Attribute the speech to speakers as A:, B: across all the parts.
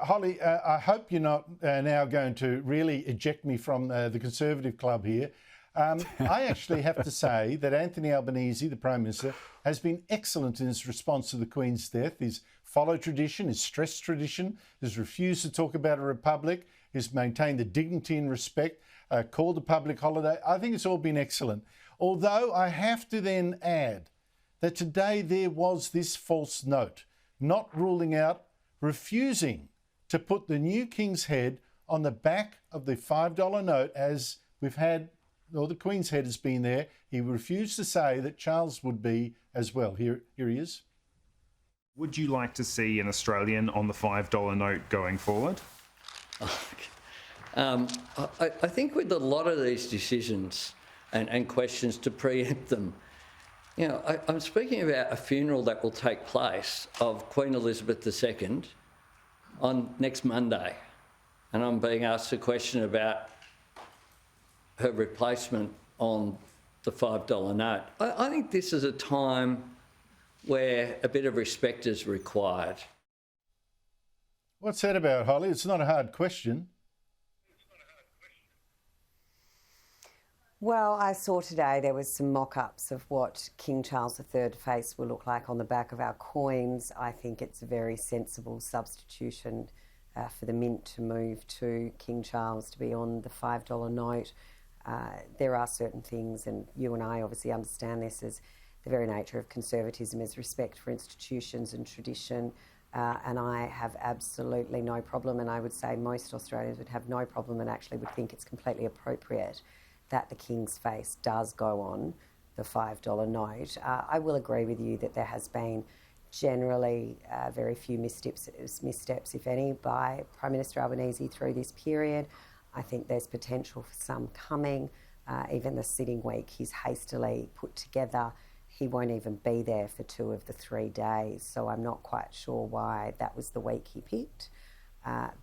A: Hollie, I hope you're not now going to really eject me from the Conservative club here. I actually have to say that Anthony Albanese, the Prime Minister, has been excellent in his response to the Queen's death. He's followed tradition, he's stressed tradition, he's refused to talk about a republic, he's maintained the dignity and respect, called a public holiday. I think it's all been excellent. Although I have to then add that today there was this false note, not ruling out, refusing to put the new King's head on the back of the $5 note as we've had, or the Queen's head has been there. He refused to say that Charles would be as well. Here he is.
B: Would you like to see an Australian on the $5 note going forward?
C: I think with a lot of these decisions and questions, to preempt them, you know, I'm speaking about a funeral that will take place of Queen Elizabeth II on next Monday, and I'm being asked a question about her replacement on the $5 note. I think this is a time where a bit of respect is required.
A: What's that about, Hollie? It's not a hard question.
D: Well, I saw today there was some mock-ups of what King Charles III's face will look like on the back of our coins. I think it's a very sensible substitution for the Mint to move to King Charles to be on the $5 note. There are certain things, and you and I obviously understand this, as the very nature of conservatism is respect for institutions and tradition. And I have absolutely no problem, and I would say most Australians would have no problem and actually would think it's completely appropriate that the King's face does go on the $5 note. I will agree with you that there has been generally very few missteps, if any, by Prime Minister Albanese through this period. I think there's potential for some coming. Even the sitting week he's hastily put together, he won't even be there for 2 of the 3 days, so I'm not quite sure why that was the week he picked.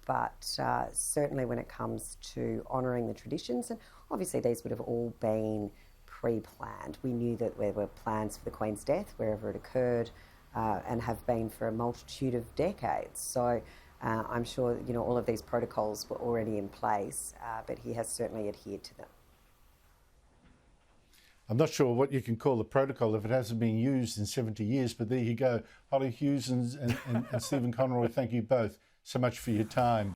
D: But certainly when it comes to honouring the traditions, and obviously these would have all been pre-planned. We knew that there were plans for the Queen's death wherever it occurred, and have been for a multitude of decades. So I'm sure you know all of these protocols were already in place, but he has certainly adhered to them.
A: I'm not sure what you can call the protocol if it hasn't been used in 70 years, but there you go. Hollie Hughes and Stephen Conroy, thank you both so much for your time.